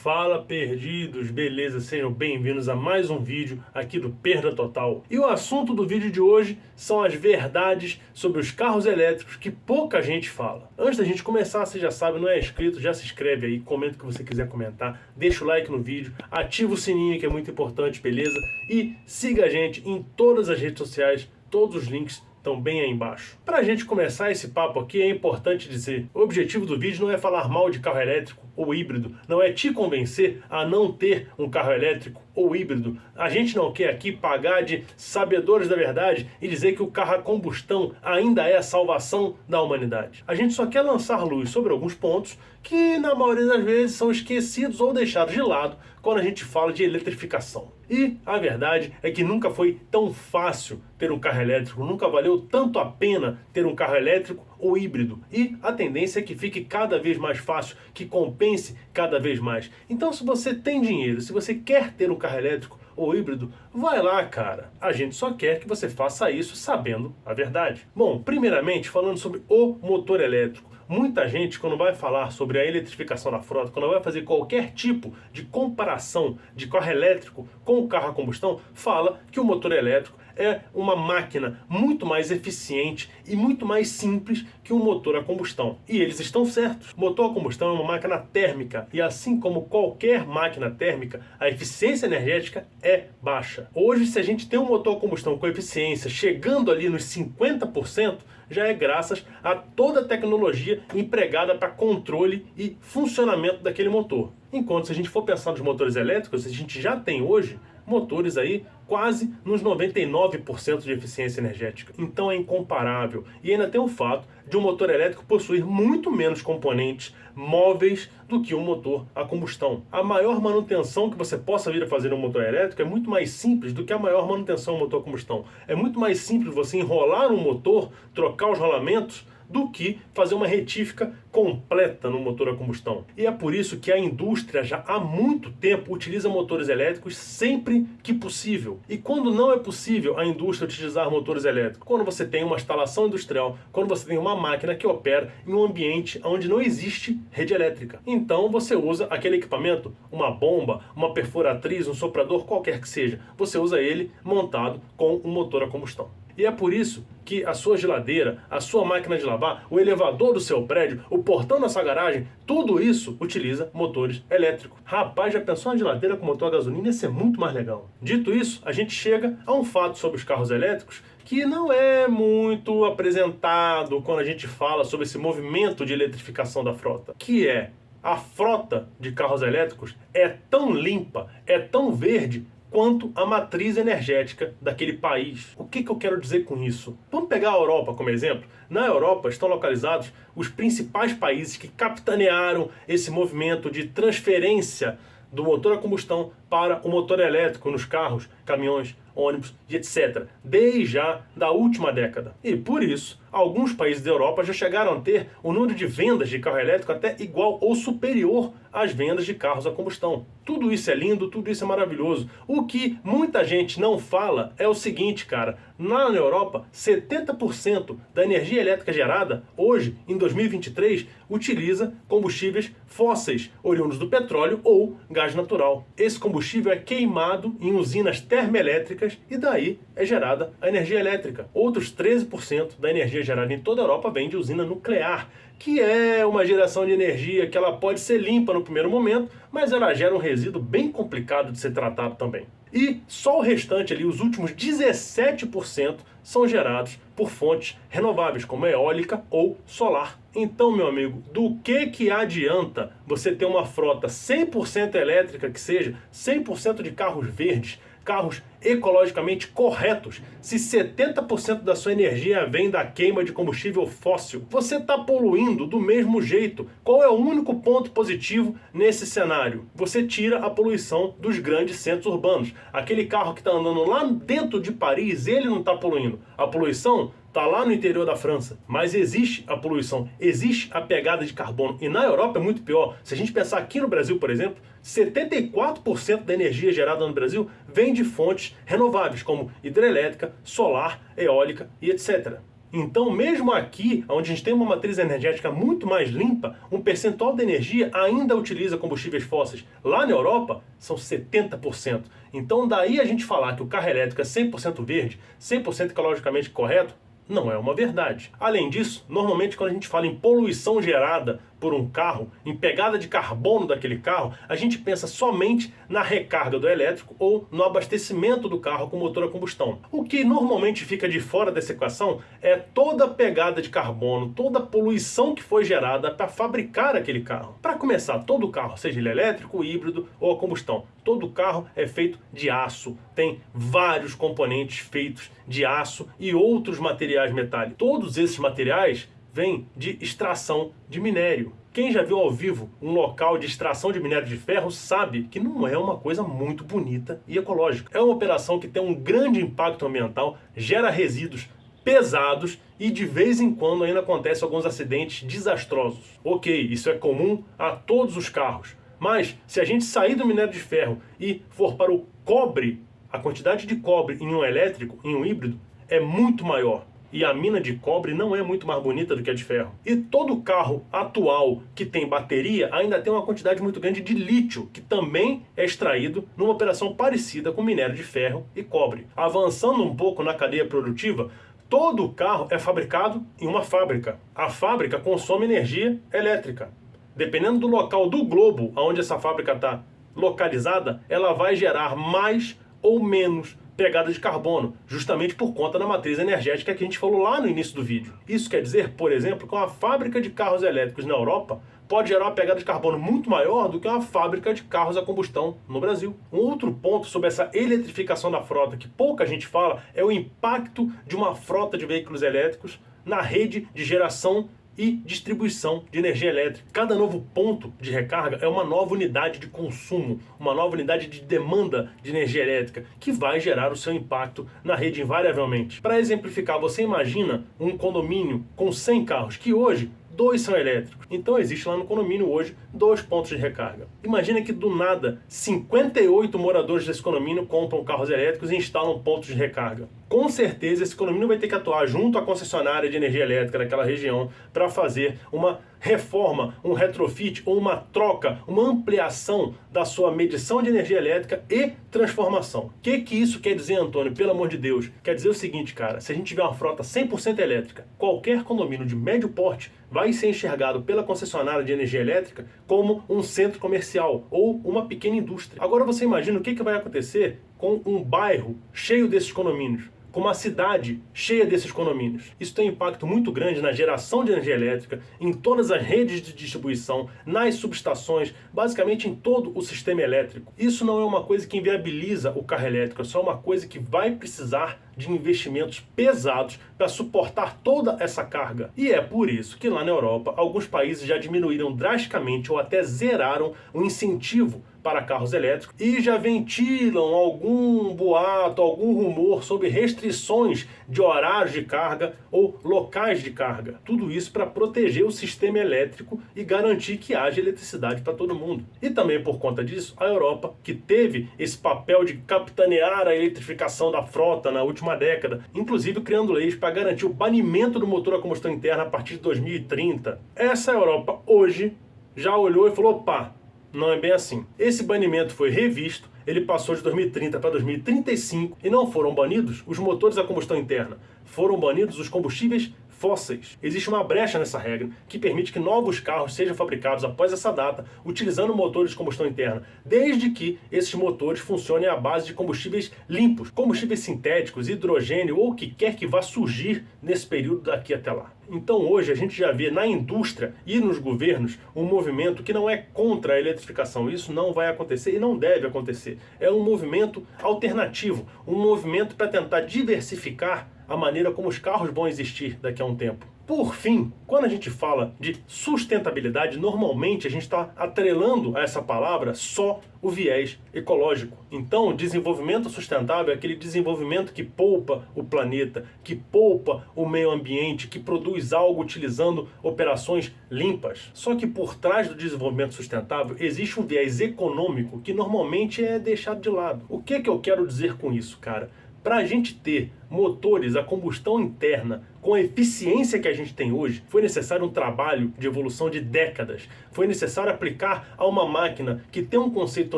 Fala perdidos, beleza? Sejam bem-vindos a mais um vídeo aqui do Perda Total. E o assunto do vídeo de hoje são as verdades sobre os carros elétricos que pouca gente fala. Antes da gente começar, você já sabe, não é inscrito, já se inscreve aí, comenta o que você quiser comentar, deixa o like no vídeo, ativa o sininho que é muito importante, beleza? E siga a gente em todas as redes sociais, todos os links estão bem aí embaixo. Para a gente começar esse papo aqui, é importante dizer, o objetivo do vídeo não é falar mal de carro elétrico ou híbrido, não é te convencer a não ter um carro elétrico ou híbrido. A gente não quer aqui pagar de sabedores da verdade e dizer que o carro a combustão ainda é a salvação da humanidade. A gente só quer lançar luz sobre alguns pontos que na maioria das vezes são esquecidos ou deixados de lado quando a gente fala de eletrificação. E a verdade é que nunca foi tão fácil ter um carro elétrico, nunca valeu tanto a pena ter um carro elétrico ou híbrido. E a tendência é que fique cada vez mais fácil, que compense cada vez mais. Então, se você tem dinheiro, se você quer ter um carro elétrico ou híbrido, vai lá, cara. A gente só quer que você faça isso sabendo a verdade. Bom, primeiramente, falando sobre o motor elétrico. Muita gente, quando vai falar sobre a eletrificação da frota, quando vai fazer qualquer tipo de comparação de carro elétrico com o carro a combustão, fala que o motor elétrico é uma máquina muito mais eficiente e muito mais simples que um motor a combustão. E eles estão certos. O motor a combustão é uma máquina térmica e assim como qualquer máquina térmica, a eficiência energética é baixa. Hoje, se a gente tem um motor a combustão com eficiência chegando ali nos 50%, já é graças a toda a tecnologia empregada para controle e funcionamento daquele motor. Enquanto se a gente for pensar nos motores elétricos, a gente já tem hoje motores aí quase nos 99% de eficiência energética. Então é incomparável. E ainda tem o fato de um motor elétrico possuir muito menos componentes móveis do que um motor a combustão. A maior manutenção que você possa vir a fazer no motor elétrico é muito mais simples do que a maior manutenção no motor a combustão. É muito mais simples você enrolar um motor, trocar os rolamentos, do que fazer uma retífica completa no motor a combustão. E é por isso que a indústria já há muito tempo utiliza motores elétricos sempre que possível. E quando não é possível a indústria utilizar motores elétricos? Quando você tem uma instalação industrial, quando você tem uma máquina que opera em um ambiente onde não existe rede elétrica. Então você usa aquele equipamento, uma bomba, uma perfuratriz, um soprador, qualquer que seja. Você usa ele montado com um motor a combustão. E é por isso que a sua geladeira, a sua máquina de lavar, o elevador do seu prédio, o portão da sua garagem, tudo isso utiliza motores elétricos. Rapaz, já pensou uma geladeira com motor a gasolina? Ia ser muito mais legal. Dito isso, a gente chega a um fato sobre os carros elétricos que não é muito apresentado quando a gente fala sobre esse movimento de eletrificação da frota, que é a frota de carros elétricos é tão limpa, é tão verde, quanto a matriz energética daquele país. O que eu quero dizer com isso? Vamos pegar a Europa como exemplo. Na Europa estão localizados os principais países que capitanearam esse movimento de transferência do motor a combustão para o motor elétrico nos carros, caminhões, ônibus e etc. Desde já da última década. E por isso, alguns países da Europa já chegaram a ter o número de vendas de carro elétrico até igual ou superior às vendas de carros a combustão. Tudo isso é lindo, tudo isso é maravilhoso. O que muita gente não fala é o seguinte, cara. Lá na Europa, 70% da energia elétrica gerada, hoje, em 2023, utiliza combustíveis fósseis, oriundos do petróleo ou gás natural. Esse combustível é queimado em usinas termoelétricas e daí é gerada a energia elétrica. Outros 13% da energia gerada em toda a Europa vem de usina nuclear, que é uma geração de energia que ela pode ser limpa no primeiro momento, mas ela gera um resíduo bem complicado de ser tratado também. E só o restante ali, os últimos 17%, são gerados por fontes renováveis, como eólica ou solar. Então, meu amigo, do que adianta você ter uma frota 100% elétrica, que seja 100% de carros verdes, carros ecologicamente corretos, se 70% da sua energia vem da queima de combustível fóssil? Você está poluindo do mesmo jeito. Qual é o único ponto positivo nesse cenário? Você tira a poluição dos grandes centros urbanos. Aquele carro que está andando lá dentro de Paris, ele não está poluindo. A poluição está lá no interior da França. Mas existe a poluição, existe a pegada de carbono. E na Europa é muito pior. Se a gente pensar aqui no Brasil, por exemplo, 74% da energia gerada no Brasil vem de fontes renováveis, como hidrelétrica, solar, eólica e etc. Então, mesmo aqui, onde a gente tem uma matriz energética muito mais limpa, um percentual da energia ainda utiliza combustíveis fósseis. Lá na Europa, são 70%. Então, daí a gente falar que o carro elétrico é 100% verde, 100% ecologicamente correto, não é uma verdade. Além disso, normalmente quando a gente fala em poluição gerada por um carro, em pegada de carbono daquele carro, a gente pensa somente na recarga do elétrico ou no abastecimento do carro com motor a combustão. O que normalmente fica de fora dessa equação é toda a pegada de carbono, toda a poluição que foi gerada para fabricar aquele carro. Para começar, todo carro, seja ele elétrico, híbrido ou a combustão, todo carro é feito de aço. Tem vários componentes feitos de aço e outros materiais metálicos. Todos esses materiais vem de extração de minério. Quem já viu ao vivo um local de extração de minério de ferro sabe que não é uma coisa muito bonita e ecológica. É uma operação que tem um grande impacto ambiental, gera resíduos pesados e de vez em quando ainda acontecem alguns acidentes desastrosos. Ok, isso é comum a todos os carros. Mas se a gente sair do minério de ferro e for para o cobre, a quantidade de cobre em um elétrico, em um híbrido, é muito maior. E a mina de cobre não é muito mais bonita do que a de ferro. E todo carro atual que tem bateria ainda tem uma quantidade muito grande de lítio, que também é extraído numa operação parecida com minério de ferro e cobre. Avançando um pouco na cadeia produtiva, todo carro é fabricado em uma fábrica. A fábrica consome energia elétrica. Dependendo do local do globo onde essa fábrica está localizada, ela vai gerar mais ou menos pegada de carbono, justamente por conta da matriz energética que a gente falou lá no início do vídeo. Isso quer dizer, por exemplo, que uma fábrica de carros elétricos na Europa pode gerar uma pegada de carbono muito maior do que uma fábrica de carros a combustão no Brasil. Um outro ponto sobre essa eletrificação da frota que pouca gente fala é o impacto de uma frota de veículos elétricos na rede de geração e distribuição de energia elétrica. Cada novo ponto de recarga é uma nova unidade de consumo, uma nova unidade de demanda de energia elétrica, que vai gerar o seu impacto na rede invariavelmente. Para exemplificar, você imagina um condomínio com 100 carros, que hoje 2 são elétricos. Então existe lá no condomínio hoje 2 pontos de recarga. Imagina que do nada 58 moradores desse condomínio compram carros elétricos e instalam pontos de recarga. Com certeza esse condomínio vai ter que atuar junto à concessionária de energia elétrica daquela região para fazer uma reforma, um retrofit ou uma troca, uma ampliação da sua medição de energia elétrica e transformação. O que isso quer dizer, Antônio? Pelo amor de Deus. Quer dizer o seguinte, cara, se a gente tiver uma frota 100% elétrica, qualquer condomínio de médio porte vai ser enxergado pela concessionária de energia elétrica como um centro comercial ou uma pequena indústria. Agora você imagina o que vai acontecer com um bairro cheio desses condomínios, com uma cidade cheia desses condomínios. Isso tem um impacto muito grande na geração de energia elétrica, em todas as redes de distribuição, nas subestações, basicamente em todo o sistema elétrico. Isso não é uma coisa que inviabiliza o carro elétrico, é só uma coisa que vai precisar de investimentos pesados para suportar toda essa carga. E é por isso que lá na Europa, alguns países já diminuíram drasticamente ou até zeraram o incentivo para carros elétricos e já ventilam algum boato, algum rumor sobre restrições de horários de carga ou locais de carga. Tudo isso para proteger o sistema elétrico e garantir que haja eletricidade para todo mundo. E também por conta disso, a Europa, que teve esse papel de capitanear a eletrificação da frota na última década, inclusive criando leis para garantir o banimento do motor a combustão interna a partir de 2030. Essa Europa hoje já olhou e falou: opa, não é bem assim. Esse banimento foi revisto, ele passou de 2030 para 2035 e não foram banidos os motores a combustão interna, foram banidos os combustíveis fósseis. Existe uma brecha nessa regra que permite que novos carros sejam fabricados após essa data utilizando motores de combustão interna, desde que esses motores funcionem à base de combustíveis limpos, combustíveis sintéticos, hidrogênio ou o que quer que vá surgir nesse período daqui até lá. Então hoje a gente já vê na indústria e nos governos um movimento que não é contra a eletrificação. Isso não vai acontecer e não deve acontecer. É um movimento alternativo, um movimento para tentar diversificar a maneira como os carros vão existir daqui a um tempo. Por fim, quando a gente fala de sustentabilidade, normalmente a gente está atrelando a essa palavra só o viés ecológico. Então, desenvolvimento sustentável é aquele desenvolvimento que poupa o planeta, que poupa o meio ambiente, que produz algo utilizando operações limpas. Só que por trás do desenvolvimento sustentável existe um viés econômico que normalmente é deixado de lado. O que eu quero dizer com isso, cara? Para a gente ter motores a combustão interna com a eficiência que a gente tem hoje, foi necessário um trabalho de evolução de décadas. Foi necessário aplicar a uma máquina que tem um conceito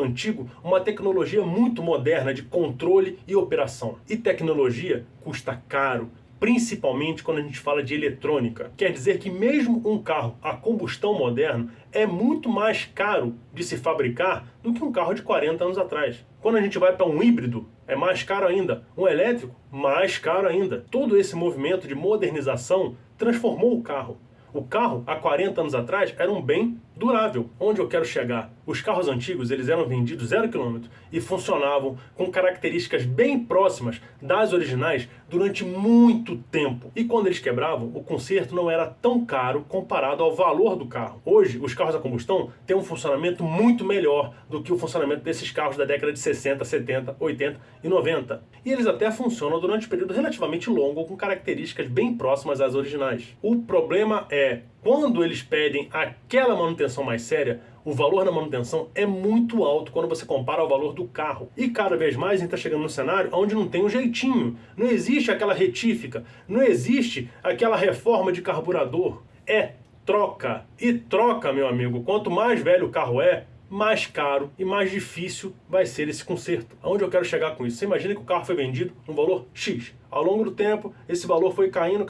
antigo, uma tecnologia muito moderna de controle e operação. E tecnologia custa caro, principalmente quando a gente fala de eletrônica. Quer dizer que mesmo um carro a combustão moderno é muito mais caro de se fabricar do que um carro de 40 anos atrás. Quando a gente vai para um híbrido, é mais caro ainda. Um elétrico, mais caro ainda. Todo esse movimento de modernização transformou o carro. O carro, há 40 anos atrás, era um bem durável. Onde eu quero chegar? Os carros antigos, eles eram vendidos 0 km e funcionavam com características bem próximas das originais durante muito tempo. E quando eles quebravam, o conserto não era tão caro comparado ao valor do carro. Hoje, os carros a combustão têm um funcionamento muito melhor do que o funcionamento desses carros da década de 60, 70, 80 e 90. E eles até funcionam durante um período relativamente longo com características bem próximas às originais. O problema é, quando eles pedem aquela manutenção mais séria, o valor da manutenção é muito alto quando você compara ao valor do carro. E cada vez mais a gente está chegando no cenário onde não tem um jeitinho. Não existe aquela retífica, não existe aquela reforma de carburador. É troca. E troca, meu amigo, quanto mais velho o carro é, mais caro e mais difícil vai ser esse conserto. Aonde eu quero chegar com isso? Você imagina que o carro foi vendido num valor X. Ao longo do tempo, esse valor foi caindo.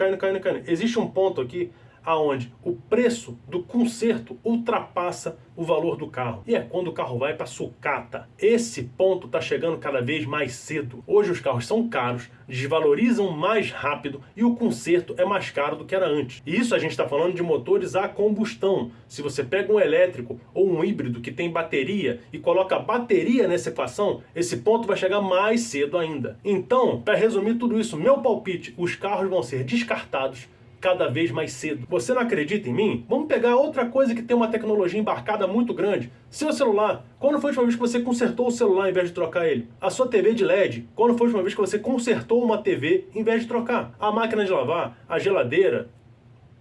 Existe um ponto aqui aonde o preço do conserto ultrapassa o valor do carro. E é quando o carro vai para sucata. Esse ponto está chegando cada vez mais cedo. Hoje os carros são caros, desvalorizam mais rápido e o conserto é mais caro do que era antes. E isso a gente está falando de motores a combustão. Se você pega um elétrico ou um híbrido que tem bateria e coloca bateria nessa equação, esse ponto vai chegar mais cedo ainda. Então, para resumir tudo isso, meu palpite, os carros vão ser descartados cada vez mais cedo. Você não acredita em mim? Vamos pegar outra coisa que tem uma tecnologia embarcada muito grande. Seu celular. Quando foi a última vez que você consertou o celular em vez de trocar ele? A sua TV de LED. Quando foi a última vez que você consertou uma TV em vez de trocar? A máquina de lavar, a geladeira.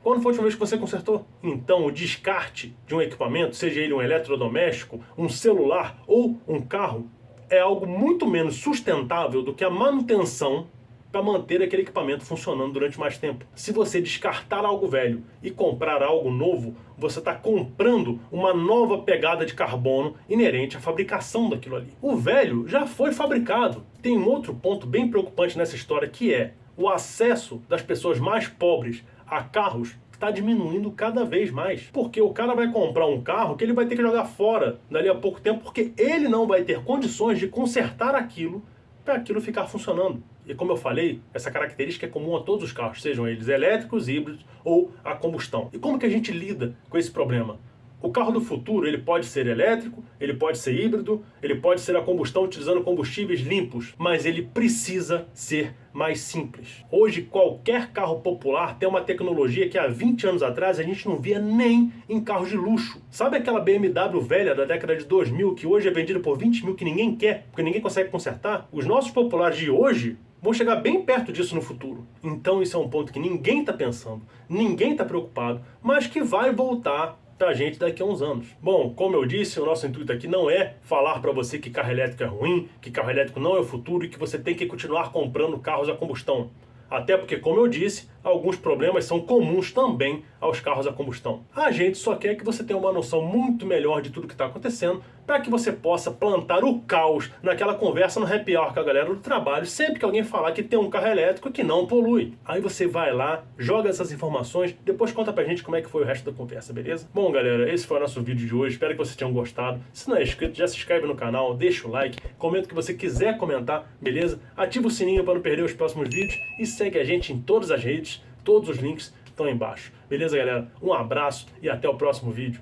Quando foi a última vez que você consertou? Então, o descarte de um equipamento, seja ele um eletrodoméstico, um celular ou um carro, é algo muito menos sustentável do que a manutenção para manter aquele equipamento funcionando durante mais tempo. Se você descartar algo velho e comprar algo novo, você está comprando uma nova pegada de carbono inerente à fabricação daquilo ali. O velho já foi fabricado. Tem um outro ponto bem preocupante nessa história, que é o acesso das pessoas mais pobres a carros está diminuindo cada vez mais. Porque o cara vai comprar um carro que ele vai ter que jogar fora dali a pouco tempo, porque ele não vai ter condições de consertar aquilo para aquilo ficar funcionando. E como eu falei, essa característica é comum a todos os carros, sejam eles elétricos, híbridos ou a combustão. E como que a gente lida com esse problema? O carro do futuro, ele pode ser elétrico, ele pode ser híbrido, ele pode ser a combustão utilizando combustíveis limpos, mas ele precisa ser mais simples. Hoje, qualquer carro popular tem uma tecnologia que há 20 anos atrás a gente não via nem em carros de luxo. Sabe aquela BMW velha da década de 2000 que hoje é vendida por 20 mil que ninguém quer, porque ninguém consegue consertar? Os nossos populares de hoje vão chegar bem perto disso no futuro. Então isso é um ponto que ninguém está pensando, ninguém está preocupado, mas que vai voltar pra gente daqui a uns anos. Bom, como eu disse, o nosso intuito aqui não é falar para você que carro elétrico é ruim, que carro elétrico não é o futuro e que você tem que continuar comprando carros a combustão. Até porque, como eu disse, alguns problemas são comuns também aos carros a combustão. A gente só quer que você tenha uma noção muito melhor de tudo que está acontecendo para que você possa plantar o caos naquela conversa no happy hour com a galera do trabalho sempre que alguém falar que tem um carro elétrico que não polui. Aí você vai lá, joga essas informações, depois conta pra gente como é que foi o resto da conversa, beleza? Bom, galera, esse foi o nosso vídeo de hoje. Espero que vocês tenham gostado. Se não é inscrito, já se inscreve no canal, deixa o like, comenta o que você quiser comentar, beleza? Ativa o sininho para não perder os próximos vídeos e segue a gente em todas as redes. Todos os links estão aí embaixo. Beleza, galera? Um abraço e até o próximo vídeo.